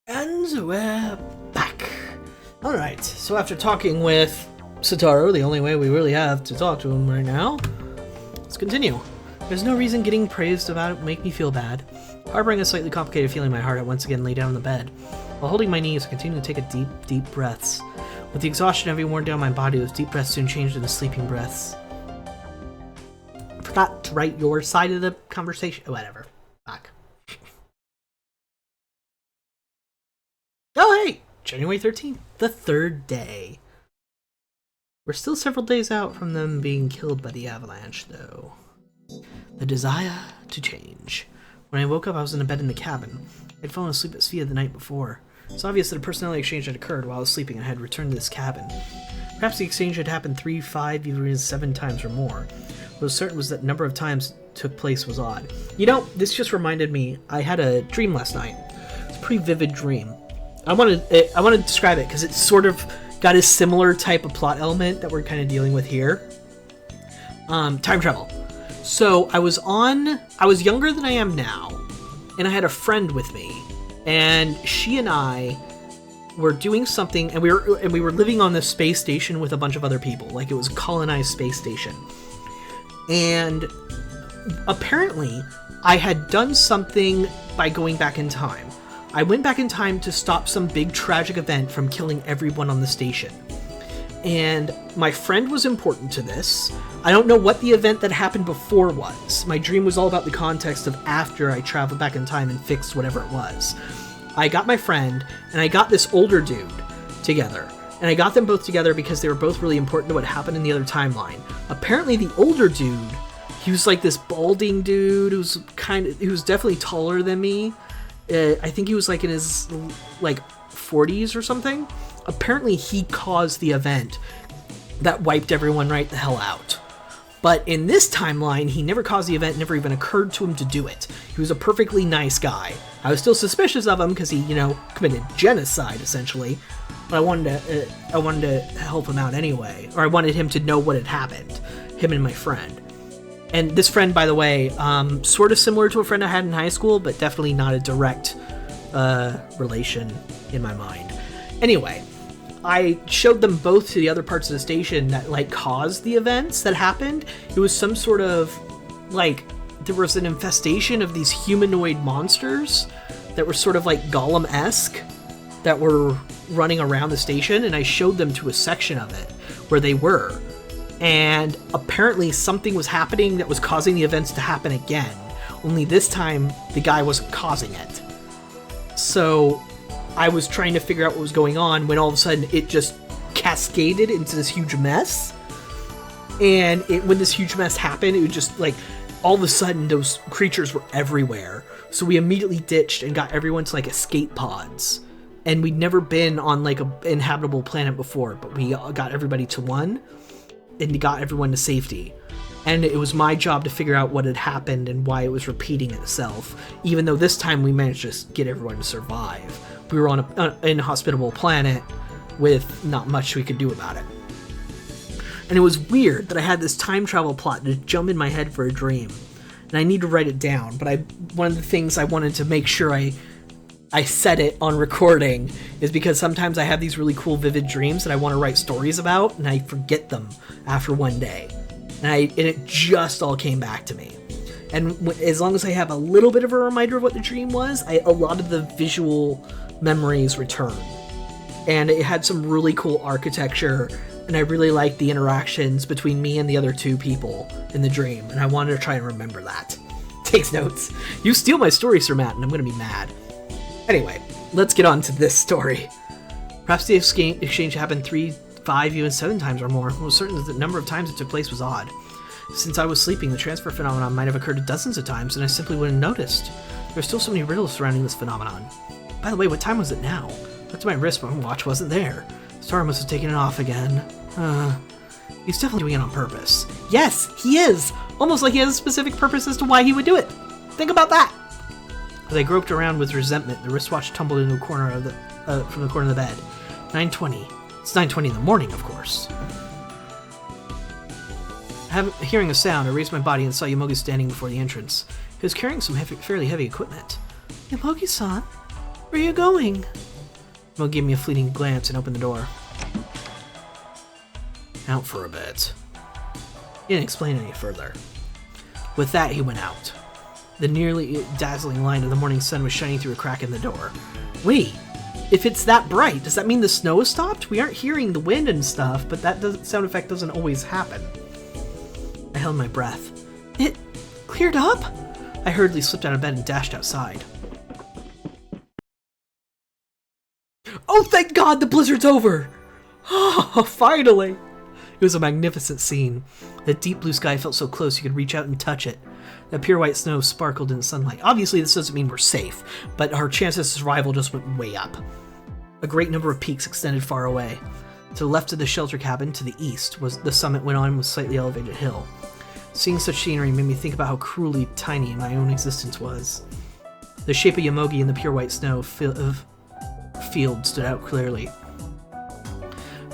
And we're back. Alright, so after talking with Satoru, the only way we really have to talk to him right now, let's continue. There's no reason getting praised about it will make me feel bad. Harboring a slightly complicated feeling in my heart, I once again lay down on the bed. While holding my knees, I continue to take a deep breaths. With the exhaustion having worn down my body, those deep breaths soon changed into sleeping breaths. Forgot to write your side of the conversation. Whatever. Back. Oh, hey! January 13th, the third day. We're still several days out from them being killed by the avalanche, though. The desire to change. When I woke up, I was in a bed in the cabin. I'd fallen asleep at Sphia the night before. It's obvious that a personality exchange had occurred while I was sleeping and I had returned to this cabin. Perhaps the exchange had happened 3, 5, even 7 times or more. What was certain was that the number of times it took place was odd. You know, this just reminded me, I had a dream last night. It's a pretty vivid dream. I want to describe it because it's sort of got a similar type of plot element that we're kind of dealing with here. Time travel. So I was younger than I am now, and I had a friend with me, and she and I were doing something, and we were living on this space station with a bunch of other people, like it was a colonized space station. And apparently, I had done something by going back in time. I went back in time to stop some big tragic event from killing everyone on the station. And my friend was important to this. I don't know what the event that happened before was. My dream was all about the context of after I traveled back in time and fixed whatever it was. I got my friend, and I got this older dude together. And I got them both together because they were both really important to what happened in the other timeline. Apparently the older dude, he was like this balding dude who was definitely taller than me. I think he was like in his 40s or something. Apparently he caused the event that wiped everyone right the hell out. But in this timeline, he never caused the event, never even occurred to him to do it. He was a perfectly nice guy. I was still suspicious of him because he, committed genocide, essentially. But I wanted to help him out anyway. Or I wanted him to know what had happened. Him and my friend. And this friend, by the way, sort of similar to a friend I had in high school, but definitely not a direct relation in my mind. Anyway, I showed them both to the other parts of the station that, caused the events that happened. It was some sort of, there was an infestation of these humanoid monsters that were sort of like Gollum-esque that were running around the station, and I showed them to a section of it where they were. And apparently something was happening that was causing the events to happen again. Only this time, the guy wasn't causing it. So I was trying to figure out what was going on when all of a sudden it just cascaded into this huge mess. And when this huge mess happened, it was just all of a sudden those creatures were everywhere. So we immediately ditched and got everyone to escape pods. And we'd never been on a inhabitable planet before, but we got everybody to one. And got everyone to safety. And it was my job to figure out what had happened and why it was repeating itself, even though this time we managed to get everyone to survive. We were on an inhospitable planet with not much we could do about it. And it was weird that I had this time travel plot to jump in my head for a dream. And I need to write it down, but one of the things I wanted to make sure I said it on recording is because sometimes I have these really cool vivid dreams that I want to write stories about, and I forget them after one day. And it just all came back to me. And as long as I have a little bit of a reminder of what the dream was, a lot of the visual memories return. And it had some really cool architecture, and I really liked the interactions between me and the other two people in the dream, and I wanted to try and remember that. Takes notes. You steal my story, Sir Matt, and I'm going to be mad. Anyway, let's get on to this story. Perhaps the exchange happened 3, 5, even 7 times or more. It was certain that the number of times it took place was odd. Since I was sleeping, the transfer phenomenon might have occurred dozens of times, and I simply wouldn't have noticed. There are still so many riddles surrounding this phenomenon. By the way, what time was it now? Looked at my wrist, but my watch wasn't there. Star must have taken it off again. He's definitely doing it on purpose. Yes, he is! Almost like he has a specific purpose as to why he would do it. Think about that! As I groped around with resentment, the wristwatch tumbled into a corner from the corner of the bed. 9:20. It's 9:20 in the morning, of course. Hearing a sound, I raised my body and saw Yomogi standing before the entrance. He was carrying some fairly heavy equipment. Yomogi-san? Where are you going? Mo gave me a fleeting glance and opened the door. Out for a bit. He didn't explain any further. With that, he went out. The nearly dazzling light of the morning sun was shining through a crack in the door. Wait, if it's that bright, does that mean the snow has stopped? We aren't hearing the wind and stuff, but that sound effect doesn't always happen. I held my breath. It cleared up? I hurriedly slipped out of bed and dashed outside. Oh, thank God, the blizzard's over! Oh, finally! It was a magnificent scene. The deep blue sky felt so close you could reach out and touch it. The pure white snow sparkled in the sunlight. Obviously, this doesn't mean we're safe, but our chances of survival just went way up. A great number of peaks extended far away. To the left of the shelter cabin, to the east, was the summit went on with a slightly elevated hill. Seeing such scenery made me think about how cruelly tiny my own existence was. The shape of Yomogi in the pure white snow field stood out clearly.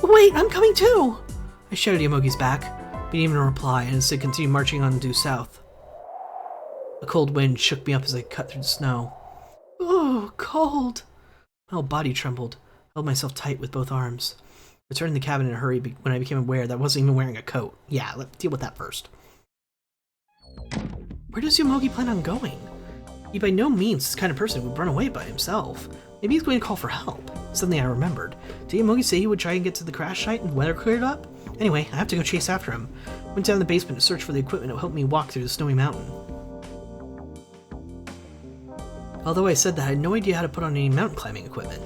Wait, I'm coming too! I shouted Yomogi's back, but he didn't even reply, and instead continued marching on due south. A cold wind shook me up as I cut through the snow. Oh, cold! My whole body trembled. I held myself tight with both arms. I returned to the cabin in a hurry when I became aware that I wasn't even wearing a coat. Yeah, let's deal with that first. Where does Yomogi plan on going? He by no means is the kind of person who would run away by himself. Maybe he's going to call for help. Suddenly I remembered. Did Yomogi say he would try and get to the crash site and weather cleared up? Anyway, I have to go chase after him. Went down to the basement to search for the equipment that would help me walk through the snowy mountain. Although I said that, I had no idea how to put on any mountain climbing equipment.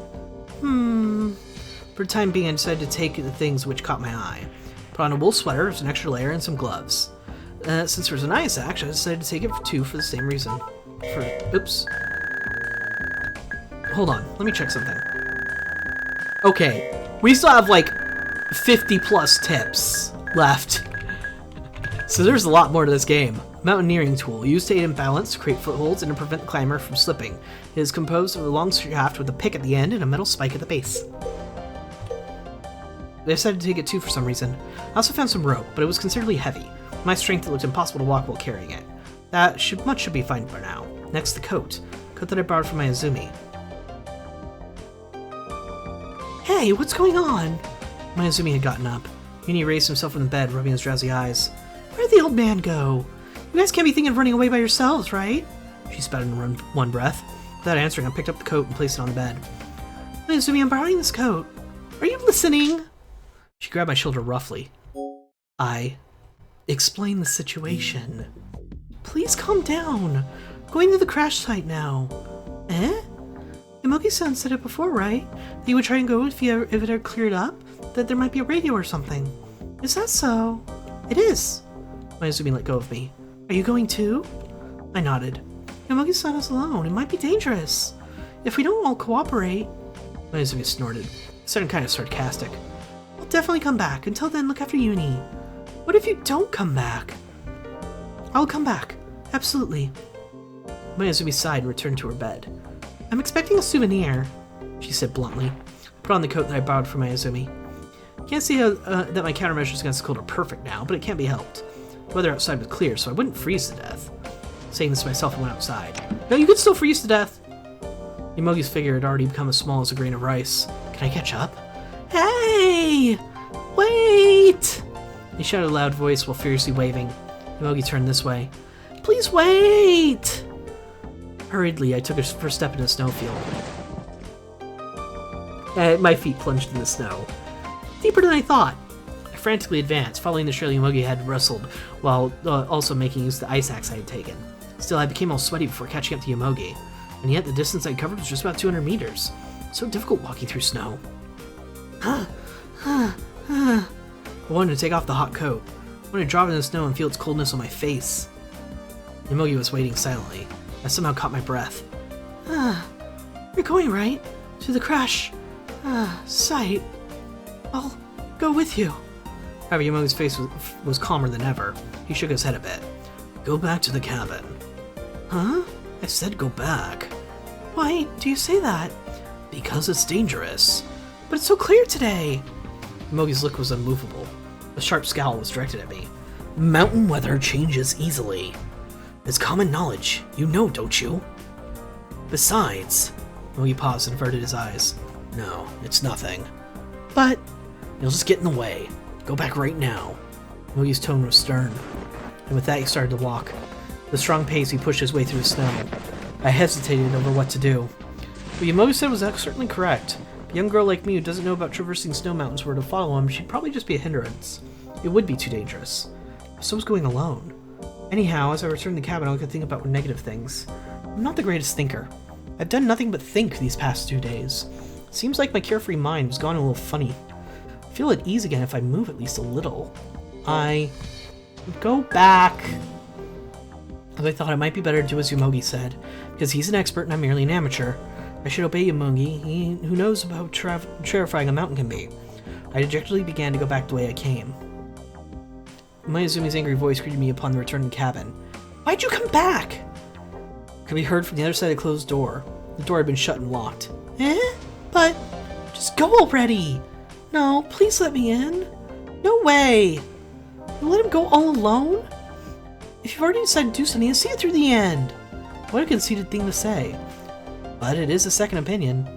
For the time being, I decided to take the things which caught my eye. Put on a wool sweater as an extra layer and some gloves. Since there was an ice axe, I decided to take it for 2 for the same reason. Oops. Hold on, let me check something. Okay, we still have like 50 plus tips left. So there's a lot more to this game. Mountaineering tool, used to aid in balance, to create footholds, and to prevent the climber from slipping. It is composed of a long shaft with a pick at the end and a metal spike at the base. I decided to take it too for some reason. I also found some rope, but it was considerably heavy. My strength, it looked impossible to walk while carrying it. Much should be fine for now. Next, the coat. Coat that I borrowed from my Izumi. Hey, what's going on? My Izumi had gotten up. He raised himself from the bed, rubbing his drowsy eyes. Where'd the old man go? You guys can't be thinking of running away by yourselves, right? She spouted in one breath. Without answering, I picked up the coat and placed it on the bed. My Izumi, I'm borrowing this coat. Are you listening? She grabbed my shoulder roughly. I explained the situation. Please calm down. Going to the crash site now. Eh? Yomogi-san said it before, right? That you would try and go if it had cleared up? That there might be a radio or something. Is that so? It is. My Izumi let go of me. Are you going too? I nodded. Yomogi-san is alone. It might be dangerous. If we don't all cooperate... My Izumi snorted. It sounded kind of sarcastic. I'll definitely come back. Until then, look after Uni. What if you don't come back? I'll come back. Absolutely. My Izumi sighed and returned to her bed. I'm expecting a souvenir, she said bluntly. I put on the coat that I borrowed from my Izumi. Can't see how, that my countermeasures against the cold are perfect now, but it can't be helped. The weather outside was clear, so I wouldn't freeze to death. Saying this to myself, I went outside. No, you could still freeze to death! Yomogi's figure had already become as small as a grain of rice. Can I catch up? Hey! Wait! He shouted a loud voice while furiously waving. Yomogi turned this way. Please wait! Hurriedly, I took a first step into the snowfield. My feet plunged in the snow. Deeper than I thought. I frantically advanced, following the trail Yomogi had rustled, while also making use of the ice axe I had taken. Still, I became all sweaty before catching up to Yomogi, and yet the distance I covered was just about 200 meters. So difficult walking through snow. I wanted to take off the hot coat. I wanted to drop into the snow and feel its coldness on my face. Yomogi was waiting silently. I somehow caught my breath. You're going, right? To the crash site. I'll go with you. However, Yomogi's face was calmer than ever. He shook his head a bit. Go back to the cabin. Huh? I said go back. Why do you say that? Because it's dangerous. But it's so clear today. Yomogi's look was unmovable. A sharp scowl was directed at me. Mountain weather changes easily. It's common knowledge. You know, don't you? Besides, Mogi paused and averted his eyes. No, it's nothing. But you'll just get in the way. Go back right now. Mogi's tone was stern, and with that he started to walk. With a strong pace, he pushed his way through the snow. I hesitated over what to do. What Yomogi said was certainly correct. A young girl like me who doesn't know about traversing snow mountains were to follow him, she'd probably just be a hindrance. It would be too dangerous. So was going alone. Anyhow, as I returned to the cabin, I could think about negative things. I'm not the greatest thinker. I've done nothing but think these past 2 days. Seems like my carefree mind was gone a little funny. I feel at ease again if I move at least a little. I go back. As I thought, it might be better to do as Yomogi said, because he's an expert and I'm merely an amateur. I should obey Yomogi, who knows about how terrifying a mountain can be. I dejectedly began to go back the way I came. Miyazumi's angry voice greeted me upon the return to the cabin. Why'd you come back? Could be heard from the other side of the closed door. The door had been shut and locked. But just go already. No, please let me in. No way. You let him go all alone? If you've already decided to do something, see it through the end. What a conceited thing to say. But it is a second opinion.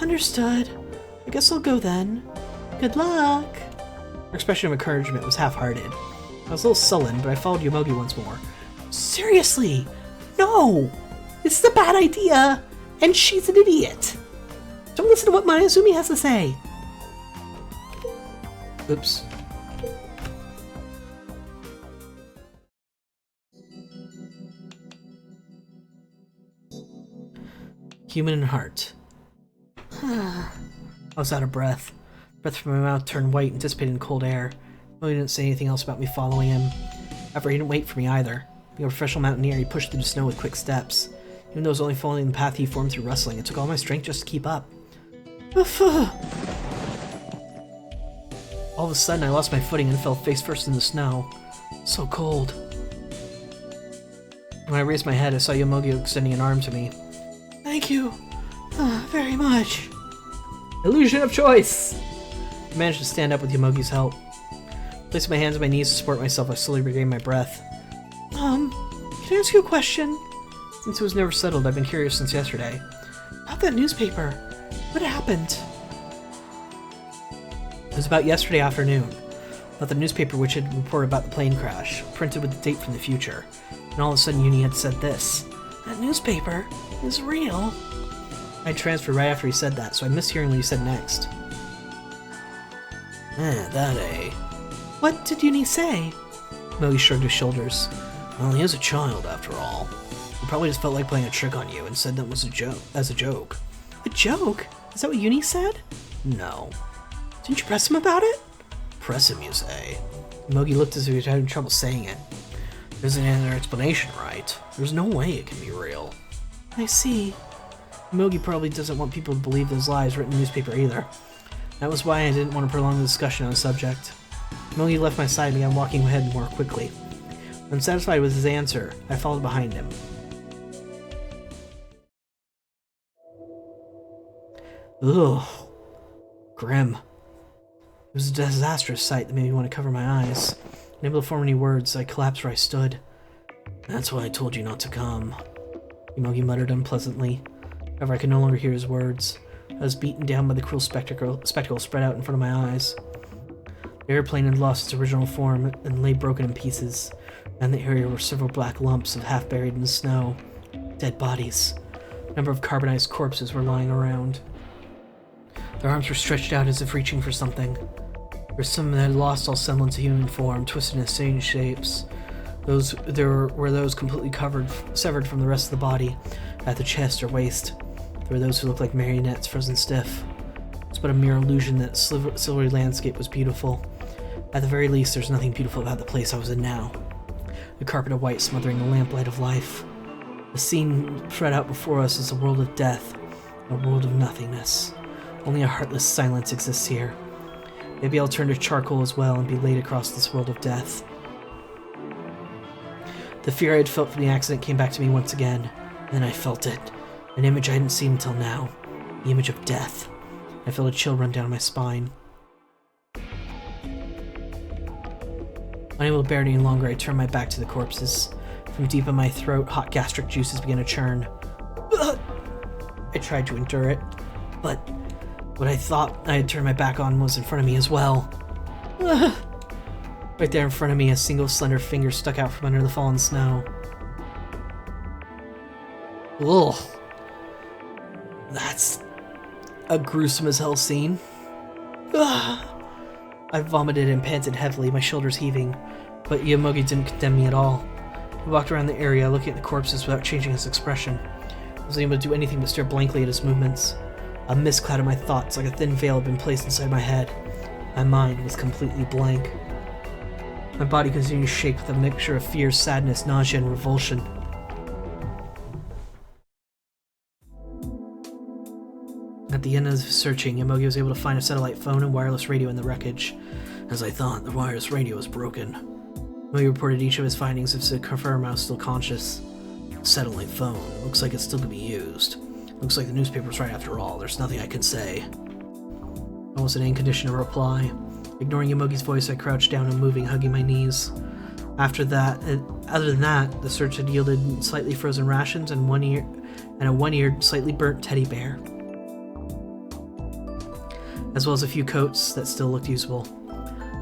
Understood. I guess I'll go then. Good luck. Her expression of encouragement was half-hearted. I was a little sullen, but I followed Yomogi once more. Seriously! No! This is a bad idea! And she's an idiot! Don't listen to what Mayazumi has to say! Oops. Human heart. I was out of breath. Breath from my mouth turned white and dissipated in cold air. He didn't say anything else about me following him. However, he didn't wait for me either. Being a professional mountaineer, he pushed through the snow with quick steps. Even though I was only following the path he formed through rustling, it took all my strength just to keep up. All of a sudden, I lost my footing and fell face first in the snow. So cold. When I raised my head, I saw Yomogi extending an arm to me. Thank you very much. Illusion of choice! I managed to stand up with Yomogi's help. Placing my hands on my knees to support myself, I slowly regained my breath. Can I ask you a question? Since it was never settled, I've been curious since yesterday. About that newspaper. What happened? It was about yesterday afternoon. About the newspaper which had reported about the plane crash, printed with the date from the future. And all of a sudden Uni had said this. That newspaper is real. I transferred right after he said that, so I missed hearing what he said next. What did Uni say? Mogi shrugged his shoulders. Well, he is a child, after all. He probably just felt like playing a trick on you and said that was a joke. As a joke. A joke? Is that what Uni said? No. Didn't you press him about it? Press him, you say? Mogi looked as if he was having trouble saying it. There isn't any other explanation, right? There's no way it can be real. I see. Mogi probably doesn't want people to believe those lies written in the newspaper either. That was why I didn't want to prolong the discussion on the subject. Mogi left my side and began walking ahead more quickly. Unsatisfied with his answer, I followed behind him. Ugh. Grim. It was a disastrous sight that made me want to cover my eyes. Unable to form any words, I collapsed where I stood. That's why I told you not to come. Yomogi muttered unpleasantly. However, I could no longer hear his words. I was beaten down by the cruel spectacle spread out in front of my eyes. The airplane had lost its original form and lay broken in pieces. And in the area were several black lumps of half buried in the snow. Dead bodies. A number of carbonized corpses were lying around. Their arms were stretched out as if reaching for something. There were some that had lost all semblance of human form, twisted in strange shapes. There were those completely severed from the rest of the body, at the chest or waist. There were those who looked like marionettes frozen stiff. It was but a mere illusion that silvery landscape was beautiful. At the very least, there's nothing beautiful about the place I was in now. The carpet of white smothering the lamplight of life. The scene spread out before us is a world of death, a world of nothingness. Only a heartless silence exists here. Maybe I'll turn to charcoal as well and be laid across this world of death. The fear I had felt from the accident came back to me once again. Then I felt it. An image I hadn't seen until now. The image of death. I felt a chill run down my spine. Unable to bear it any longer, I turned my back to the corpses. From deep in my throat, hot gastric juices began to churn. I I tried to endure it, but what I thought I had turned my back on was in front of me as well. Right there in front of me, a single slender finger stuck out from under the fallen snow. Ugh. That's a gruesome as hell scene. Ugh. I vomited and panted heavily, my shoulders heaving, but Yamogi didn't condemn me at all. He walked around the area, looking at the corpses without changing his expression. I wasn't able to do anything but stare blankly at his movements. A mist clouded my thoughts, like a thin veil had been placed inside my head. My mind was completely blank. My body continued to shake with a mixture of fear, sadness, nausea, and revulsion. At the end of searching, Yamogi was able to find a satellite phone and wireless radio in the wreckage. As I thought, the wireless radio was broken. Yamogi reported each of his findings to confirm I was still conscious. Satellite phone. Looks like it still could be used. Looks like the newspaper's right after all. There's nothing I can say. I wasn't in condition to reply. Ignoring Yamogi's voice, I crouched down and moving, hugging my knees. Other than that, the search had yielded slightly frozen rations and a one-eared, slightly burnt teddy bear, as well as a few coats that still looked usable.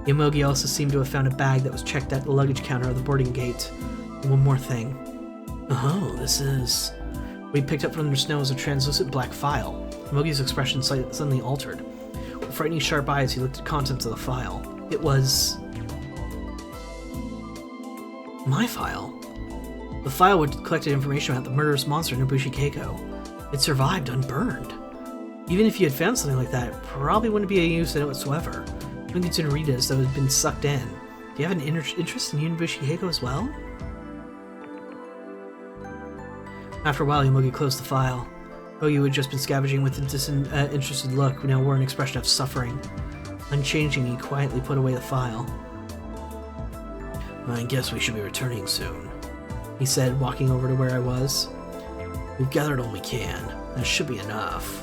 Yamogi also seemed to have found a bag that was checked at the luggage counter of the boarding gate. And one more thing. Oh, this is... What he picked up from the snow was a translucent black file. Yamogi's expression suddenly altered. With frightening sharp eyes, he looked at the contents of the file. It was... my file. The file would collected information about the murderous monster Nobushi Keiko. It survived unburned. Even if you had found something like that, it probably wouldn't be of use in it whatsoever. You wouldn't consider read it as though it had been sucked in. Do you have an interest in Nobushi Keiko as well? After a while, Yamogi closed the file. Yamogi, who had just been scavenging with a disinterested look, now wore an expression of suffering. Unchanging, he quietly put away the file. I guess we should be returning soon, he said, walking over to where I was. We've gathered all we can. That should be enough.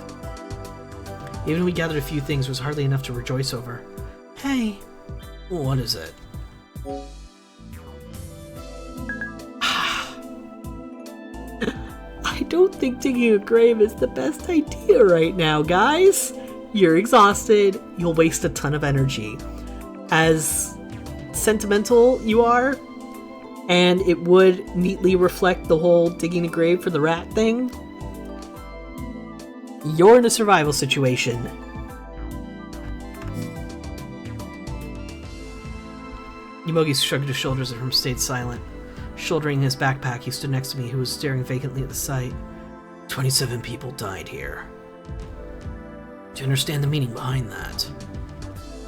Even when we gathered a few things, it was hardly enough to rejoice over. Hey. What is it? I don't think digging a grave is the best idea right now, guys. You're exhausted. You'll waste a ton of energy. As sentimental you are, and it would neatly reflect the whole digging a grave for the rat thing, you're in a survival situation. Yamogi shrugged his shoulders and stayed silent. Shouldering his backpack, he stood next to me, who was staring vacantly at the site. 27 people died here. Do you understand the meaning behind that?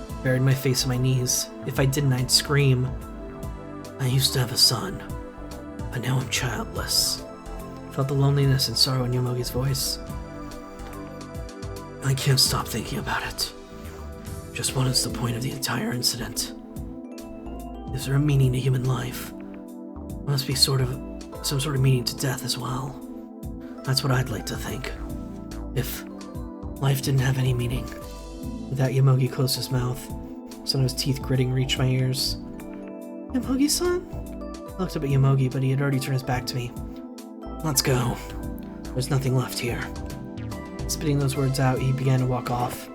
I buried my face in my knees. If I didn't, I'd scream. I used to have a son, but now I'm childless. I felt the loneliness and sorrow in Yamogi's voice. I can't stop thinking about it. Just what is the point of the entire incident? Is there a meaning to human life? There must be some sort of meaning to death as well. That's what I'd like to think. If life didn't have any meaning. With that, Yamogi closed his mouth. Some of his teeth gritting reached my ears. Yamogi-san? I looked up at Yamogi, but he had already turned his back to me. Let's go. There's nothing left here. Spitting those words out, he began to walk off.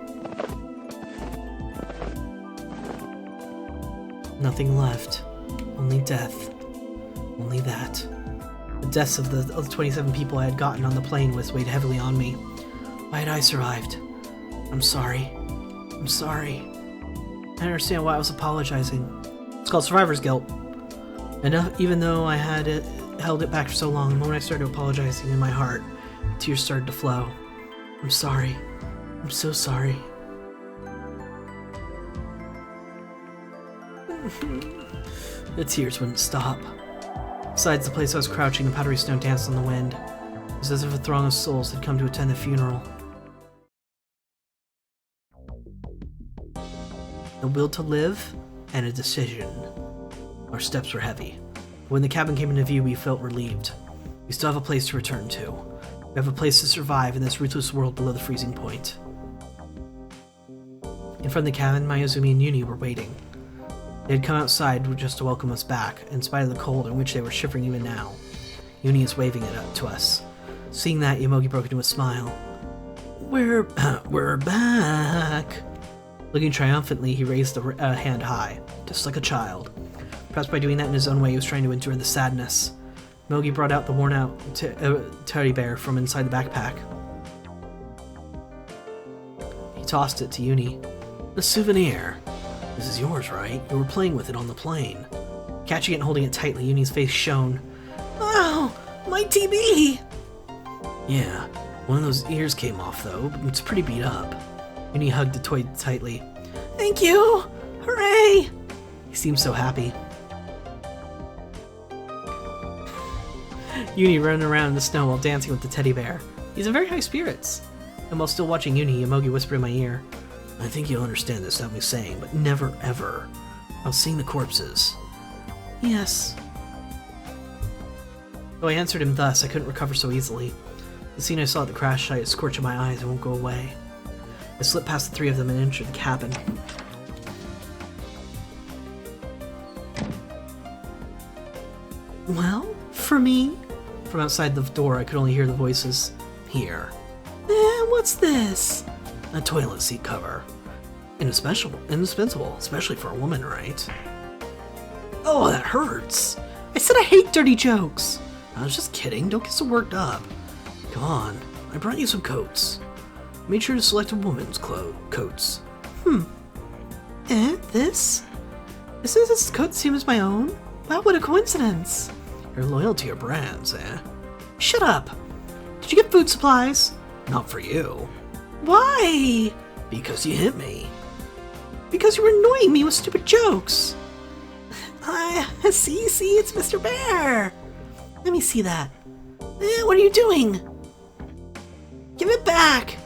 Nothing left. Only death. Only that. The deaths of the 27 people I had gotten on the plane weighed heavily on me. Why had I survived? I'm sorry. I'm sorry. I understand why I was apologizing. It's called survivor's guilt. And even though I had held it back for so long, the moment I started apologizing in my heart, tears started to flow. I'm sorry. I'm so sorry. The tears wouldn't stop. Besides the place I was crouching, the powdery snow danced on the wind. It was as if a throng of souls had come to attend the funeral. The will to live, and a decision. Our steps were heavy. When the cabin came into view, we felt relieved. We still have a place to return to. We have a place to survive in this ruthless world below the freezing point. In front of the cabin, Mayuzumi and Yuni were waiting. They had come outside just to welcome us back, in spite of the cold in which they were shivering even now. Yuni is waving it up to us. Seeing that, Yomogi broke into a smile. We're back! Looking triumphantly, he raised a hand high, just like a child. Perhaps by doing that in his own way, he was trying to endure the sadness. Mogi brought out the worn-out teddy bear from inside the backpack. He tossed it to Uni. A souvenir. This is yours, right? You were playing with it on the plane. Catching it and holding it tightly, Uni's face shone. Oh, my TB! Yeah, one of those ears came off, though. It's pretty beat up. Uni hugged the toy tightly. Thank you! Hooray! He seemed so happy. Uni running around in the snow while dancing with the teddy bear. He's in very high spirits. And while still watching Uni, Yomogi whispered in my ear, I think you'll understand this without me saying, but never ever. I'll seeing the corpses. Yes. Though I answered him thus, I couldn't recover so easily. The scene I saw at the crash site is scorching my eyes and won't go away. I slipped past the three of them and entered the cabin. Well, for me? From outside the door, I could only hear the voices. Here. What's this? A toilet seat cover. Indispensable, especially for a woman, right? Oh, that hurts. I said I hate dirty jokes. I was just kidding. Don't get so worked up. Come on. I brought you some coats. Made sure to select a woman's coats. This? This coat same as my own? Wow, what a coincidence. You're loyal to your brands, eh? Shut up. Did you get food supplies? Not for you. Why? Because you hit me. Because you were annoying me with stupid jokes. See, it's Mr. Bear. Let me see that. What are you doing? Give it back.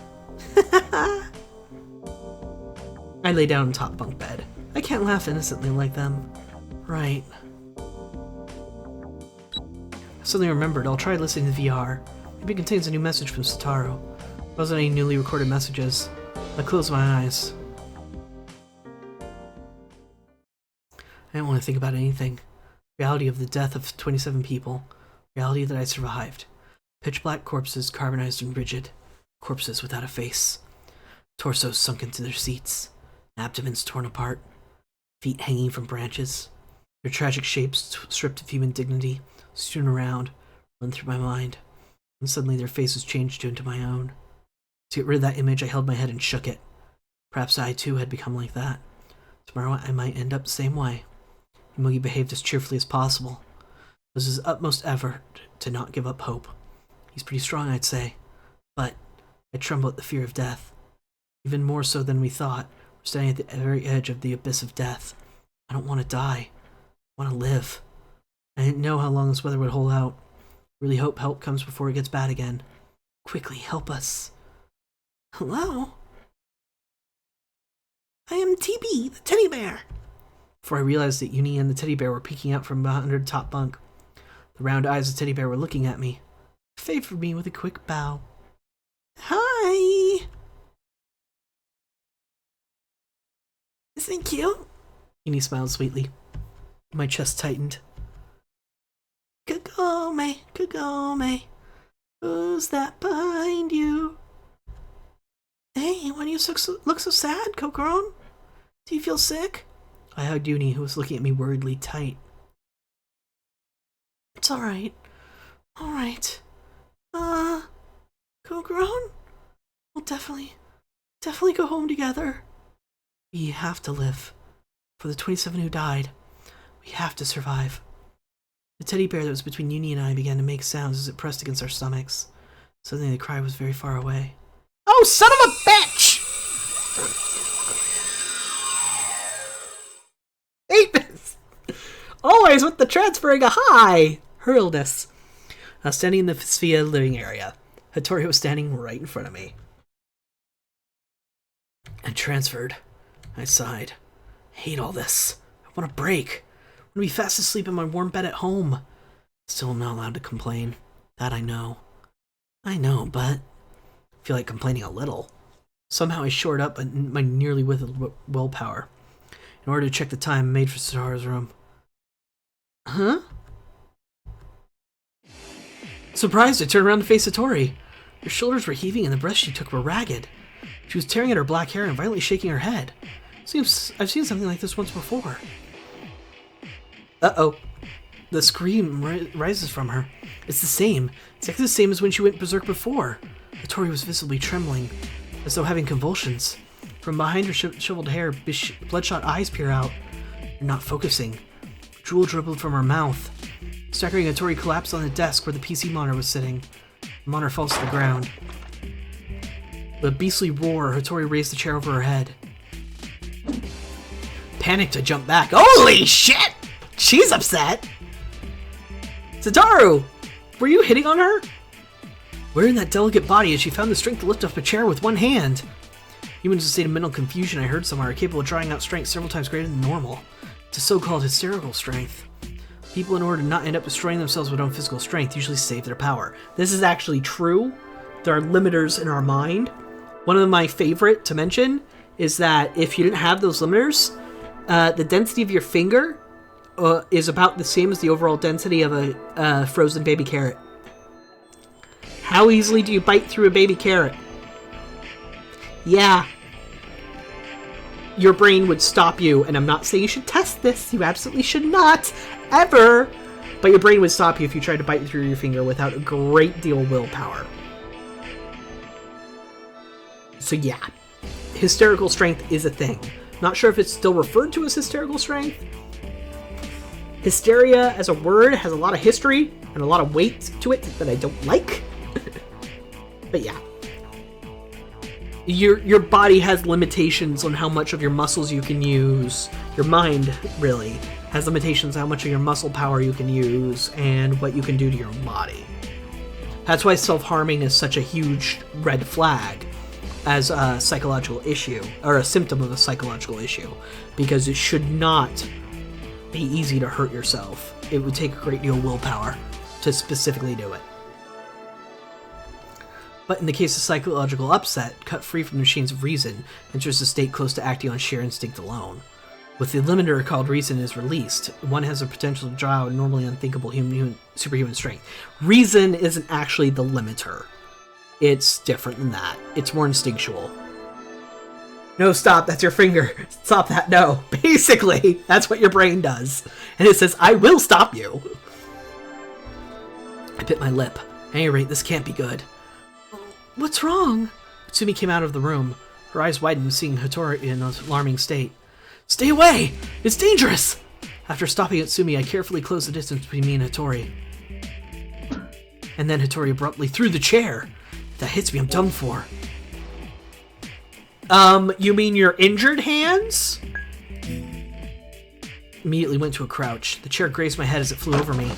I lay down on top bunk bed. I can't laugh innocently like them. Right. I suddenly remembered. I'll try listening to VR. Maybe it contains a new message from Satoru. There wasn't any newly recorded messages. I closed my eyes. I didn't want to think about anything. Reality of the death of 27 people. Reality that I survived. Pitch black corpses, carbonized and rigid. Corpses without a face. Torsos sunk into their seats. Abdomens torn apart. Feet hanging from branches. Their tragic shapes, stripped of human dignity, strewn around, run through my mind. And suddenly their faces changed into my own. To get rid of that image, I held my head and shook it. Perhaps I too had become like that. Tomorrow I might end up the same way. Yomogi behaved as cheerfully as possible. It was his utmost effort to not give up hope. He's pretty strong, I'd say. But I tremble at the fear of death. Even more so than we thought. We're standing at the very edge of the abyss of death. I don't want to die. I want to live. I didn't know how long this weather would hold out. Really hope help comes before it gets bad again. Quickly, help us. Hello? I am TB, the teddy bear. Before I realized that Uni and the teddy bear were peeking out from under the top bunk. The round eyes of the teddy bear were looking at me. Favored me with a quick bow. Hi! Isn't it cute? Uni smiled sweetly. My chest tightened. Kagome. Who's that behind you? Hey, why do you look so sad, Kokoro? Do you feel sick? I hugged Uni, who was looking at me worriedly tight. It's alright. Alright. Kokoro? We'll definitely go home together. We have to live. For the 27 who died, we have to survive. The teddy bear that was between Uni and I began to make sounds as it pressed against our stomachs. Suddenly the cry was very far away. Oh, son of a bitch! Apis! Always with the transferring a high! Hurlness. I was standing in the Sphere living area. Hattori was standing right in front of me. I transferred. I sighed. I hate all this. I want a break. I want to be fast asleep in my warm bed at home. Still, I'm not allowed to complain. That I know. I know, but I feel like complaining a little. Somehow I shored up my nearly withered willpower. In order to check the time, I made for Satoru's room. Huh? Surprised, I turned around to face Hattori. Her shoulders were heaving and the breaths she took were ragged. She was tearing at her black hair and violently shaking her head. Seems I've seen something like this once before. Uh-oh. The scream rises from her. It's the same. It's exactly the same as when she went berserk before. Hattori was visibly trembling, as though having convulsions. From behind her shoveled hair, bloodshot eyes peer out. You're not focusing. Drool dribbled from her mouth. Staggering, Hattori collapsed on the desk where the PC monitor was sitting. The monitor falls to the ground. With a beastly roar, Hattori raised the chair over her head. Panicked, I jumped back. Holy shit! She's upset! Satoru! Were you hitting on her? Wearing that delicate body as she found the strength to lift up a chair with one hand. Even in a state of mental confusion, I heard somewhere are capable of drawing out strength several times greater than normal. It's a so-called hysterical strength. People, in order to not end up destroying themselves with their own physical strength, usually save their power. This is actually true. There are limiters in our mind. One of my favorite to mention is that if you didn't have those limiters, the density of your finger is about the same as the overall density of a frozen baby carrot. How easily do you bite through a baby carrot? Yeah. Your brain would stop you, and I'm not saying you should test this. You absolutely should not, ever. But your brain would stop you if you tried to bite through your finger without a great deal of willpower. So yeah, hysterical strength is a thing. Not sure if it's still referred to as hysterical strength. Hysteria as a word has a lot of history and a lot of weight to it that I don't like. But yeah. Your body has limitations on how much of your muscles you can use. Your mind, really, has limitations on how much of your muscle power you can use and what you can do to your body. That's why self-harming is such a huge red flag as a psychological issue, or a symptom of a psychological issue, because it should not be easy to hurt yourself. It would take a great deal of willpower to specifically do it. But in the case of psychological upset, cut free from the machines of reason, enters a state close to acting on sheer instinct alone. With the limiter called reason is released, one has the potential to draw out normally unthinkable superhuman strength. Reason isn't actually the limiter. It's different than that. It's more instinctual. No, stop, that's your finger. Stop that, no. Basically, that's what your brain does. And it says, I will stop you. I bit my lip. At any rate, this can't be good. What's wrong? Utsumi came out of the room. Her eyes widened, seeing Hattori in an alarming state. Stay away! It's dangerous! After stopping Utsumi, I carefully closed the distance between me and Hattori. And then Hattori abruptly threw the chair. If that hits me, I'm done for. You mean your injured hands? Immediately went to a crouch. The chair grazed my head as it flew over me.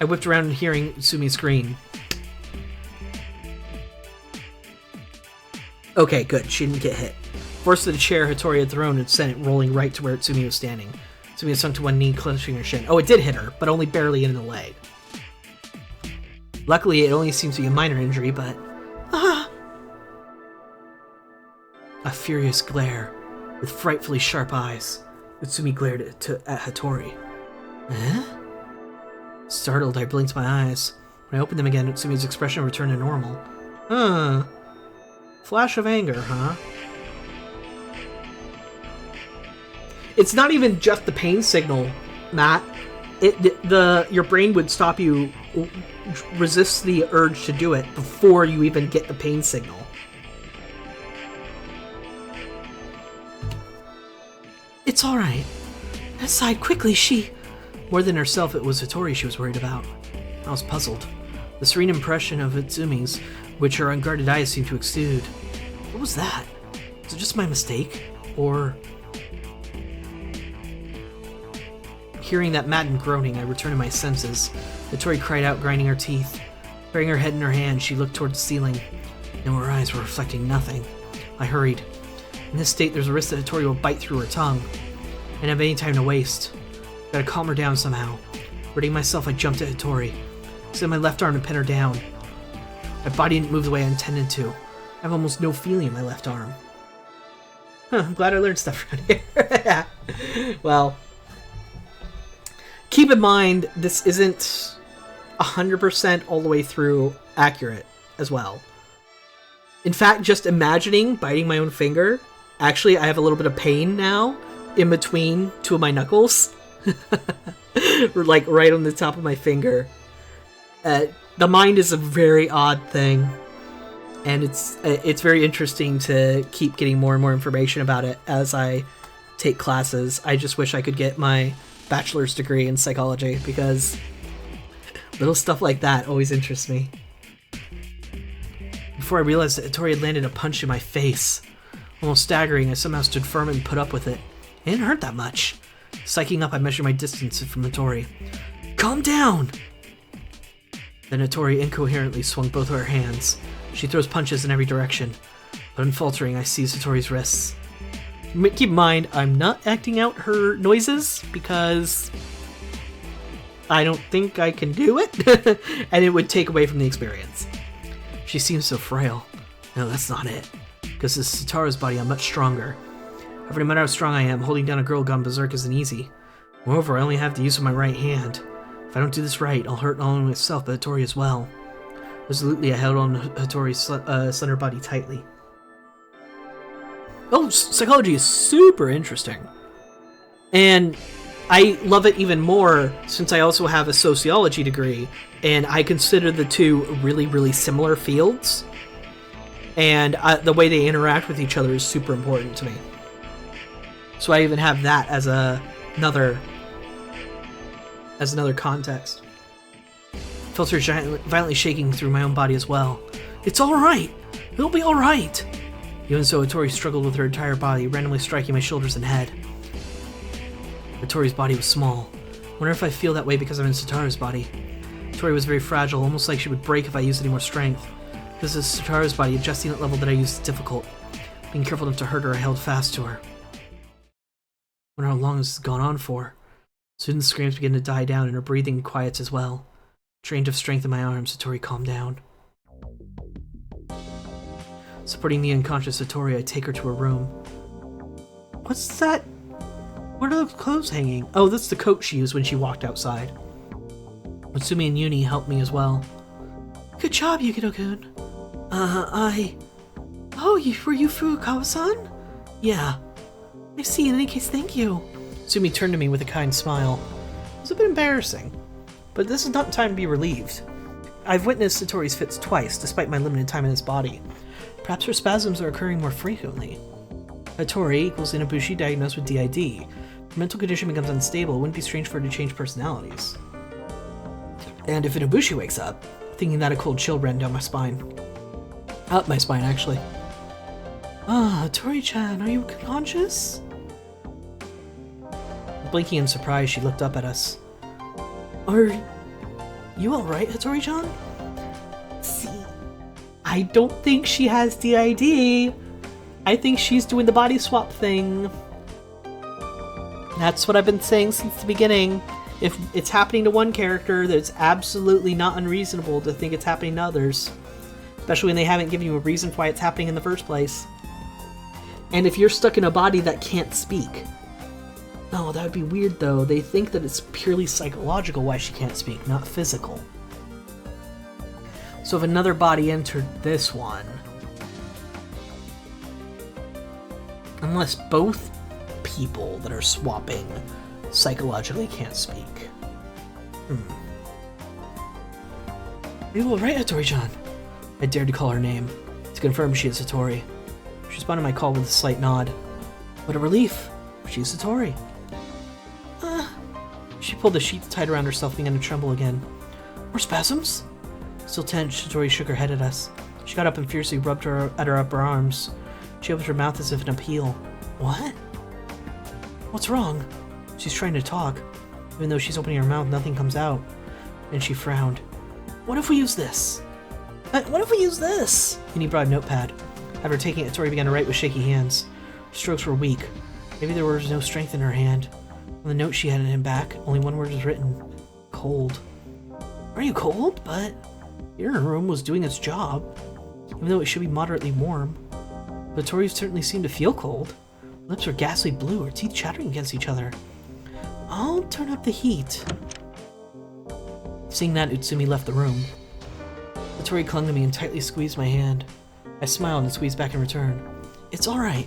I whipped around, hearing Utsumi scream. Okay, good. She didn't get hit. Forced to the chair Hattori had thrown and sent it rolling right to where Utsumi was standing. Utsumi had sunk to one knee, clutching her shin. Oh, it did hit her, but only barely in the leg. Luckily, it only seems to be a minor injury, but... A furious glare, with frightfully sharp eyes. Utsumi glared at Hattori. Eh? Startled, I blinked my eyes. When I opened them again, Utsumi's expression returned to normal. Huh. Flash of anger, huh? It's not even just the pain signal, Matt. Your brain would stop you, resist the urge to do it before you even get the pain signal. It's alright. Aside quickly, she... More than herself, it was Hattori she was worried about. I was puzzled. The serene impression of Utsumi's, which her unguarded eyes seemed to exude. What was that? Was it just my mistake? Or... Hearing that maddened groaning, I returned to my senses. Hattori cried out, grinding her teeth. Burying her head in her hand, she looked toward the ceiling. No, her eyes were reflecting nothing. I hurried. In this state, there's a risk that Hattori will bite through her tongue. I didn't have any time to waste. Gotta calm her down somehow. Readying myself, I jumped at Hattori. I set my left arm to pin her down. My body didn't move the way I intended to. I have almost no feeling in my left arm. Huh, I'm glad I learned stuff around here. Well, keep in mind, this isn't 100% all the way through accurate as well. In fact, just imagining biting my own finger, actually I have a little bit of pain now in between two of my knuckles. Like right on the top of my finger. The mind is a very odd thing, and it's very interesting to keep getting more and more information about it as I take classes. I just wish I could get my bachelor's degree in psychology, because little stuff like that always interests me. Before I realized that Hattori had landed a punch in my face. Almost staggering, I somehow stood firm and put up with it. It didn't hurt that much. Psyching up, I measured my distance from Hattori. Calm down! Then Hattori incoherently swung both of her hands. She throws punches in every direction. But unfaltering, I seized Hattori's wrists. Keep in mind, I'm not acting out her noises, because I don't think I can do it, and it would take away from the experience. She seems so frail. No, that's not it. Because this is Satoru's body, I'm much stronger. However, no matter how strong I am, holding down a girl gone berserk isn't easy. Moreover, I only have the use of my right hand. If I don't do this right, I'll hurt not only myself, but Hattori as well. Resolutely, I held on to Hattori's slender body tightly. Oh, psychology is super interesting. And I love it even more since I also have a sociology degree, and I consider the two really, really similar fields. And the way they interact with each other is super important to me. So I even have that as another context. I felt her violently shaking through my own body as well. It's alright! It'll be alright! Even so, Hattori struggled with her entire body, randomly striking my shoulders and head. Hattori's body was small. I wonder if I feel that way because I'm in Satoru's body. Hattori was very fragile, almost like she would break if I used any more strength. Because it's Satoru's body, adjusting that level that I used is difficult. Being careful not to hurt her, I held fast to her. I wonder how long this has gone on for. Soon the screams began to die down and her breathing quiets as well. Drained of strength in my arms, Hattori calmed down. Supporting the unconscious Hattori, I take her to her room. What's that? What are those clothes hanging? Oh, that's the coat she used when she walked outside. Utsumi and Uni helped me as well. Good job, Yukino-kun. Oh, were you Furukawa-san? Yeah. I see, in any case, thank you. Utsumi turned to me with a kind smile. It was a bit embarrassing, but this is not time to be relieved. I've witnessed Hattori's fits twice, despite my limited time in his body. Perhaps her spasms are occurring more frequently. Hattori equals Inabushi diagnosed with DID. If her mental condition becomes unstable, it wouldn't be strange for her to change personalities. And if Inabushi wakes up, thinking that a cold chill ran down my spine. Up my spine, actually. Ah, Hattori-chan, are you conscious? Blinking in surprise, she looked up at us. Are you alright, Hattori-chan? See, I don't think she has DID. I think she's doing the body swap thing. That's what I've been saying since the beginning. If it's happening to one character, that's absolutely not unreasonable to think it's happening to others. Especially when they haven't given you a reason why it's happening in the first place. And if you're stuck in a body that can't speak. No, that would be weird though. They think that it's purely psychological why she can't speak, not physical. So if another body entered this one, unless both people that are swapping psychologically can't speak. Are you alright, Hattori-chan? I dared to call her name, to confirm she is Hattori. She responded to my call with a slight nod. What a relief! She's Hattori. She pulled the sheets tight around herself and began to tremble again. More spasms? Still tense, Hattori shook her head at us. She got up and fiercely rubbed her at her upper arms. She opened her mouth as if in appeal. What? What's wrong? She's trying to talk. Even though she's opening her mouth, nothing comes out. And she frowned. What if we use this? What if we use this? And he brought a notepad. After taking it, Hattori began to write with shaky hands. Her strokes were weak. Maybe there was no strength in her hand. On the note she handed him back, only one word was written. Cold. Are you cold? But your room was doing its job. Even though it should be moderately warm. But Hattori certainly seemed to feel cold. Her lips were ghastly blue, her teeth chattering against each other. I'll turn up the heat. Seeing that, Utsumi left the room. Hattori clung to me and tightly squeezed my hand. I smiled and squeezed back in return. It's alright.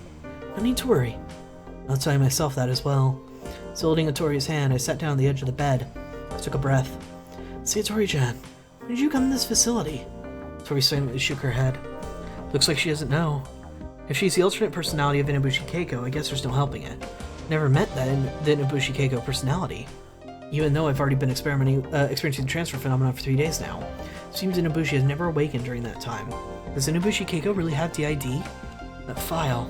No need to worry. I'll tell myself that as well. So holding Hattori's hand, I sat down on the edge of the bed. I took a breath. Say, Hattori-chan, when did you come to this facility? Hattori silently shook her head. Looks like she doesn't know. If she's the alternate personality of Inabushi Keiko, I guess there's no helping it. Never met the Inabushi Keiko personality. Even though I've already been experiencing the transfer phenomenon for 3 days now. Seems Inabushi has never awakened during that time. Does Inabushi Keiko really have the ID? That file.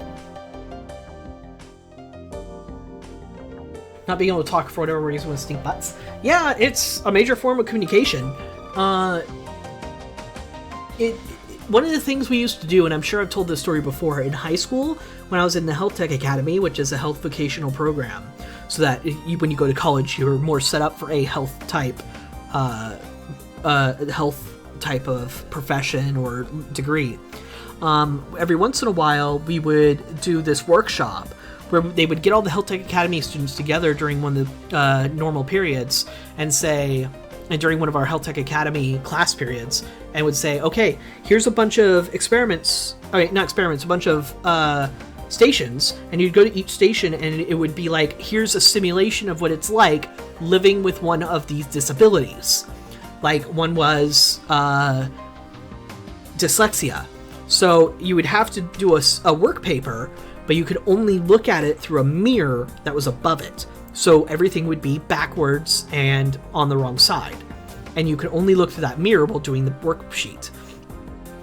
Not being able to talk for whatever reason with stink butts. Yeah, it's a major form of communication. One of the things we used to do, and I'm sure I've told this story before, in high school, when I was in the Health Tech Academy, which is a health vocational program, so that when you go to college, you're more set up for a health type of profession or degree. Every once in a while, we would do this workshop where they would get all the Health Tech Academy students together during one of the normal periods and during one of our Health Tech Academy class periods, and would say, okay, here's a bunch of a bunch of stations, and you'd go to each station and it would be like, here's a simulation of what it's like living with one of these disabilities. Like, one was dyslexia. So you would have to do a work paper, but you could only look at it through a mirror that was above it. So everything would be backwards and on the wrong side. And you could only look through that mirror while doing the worksheet.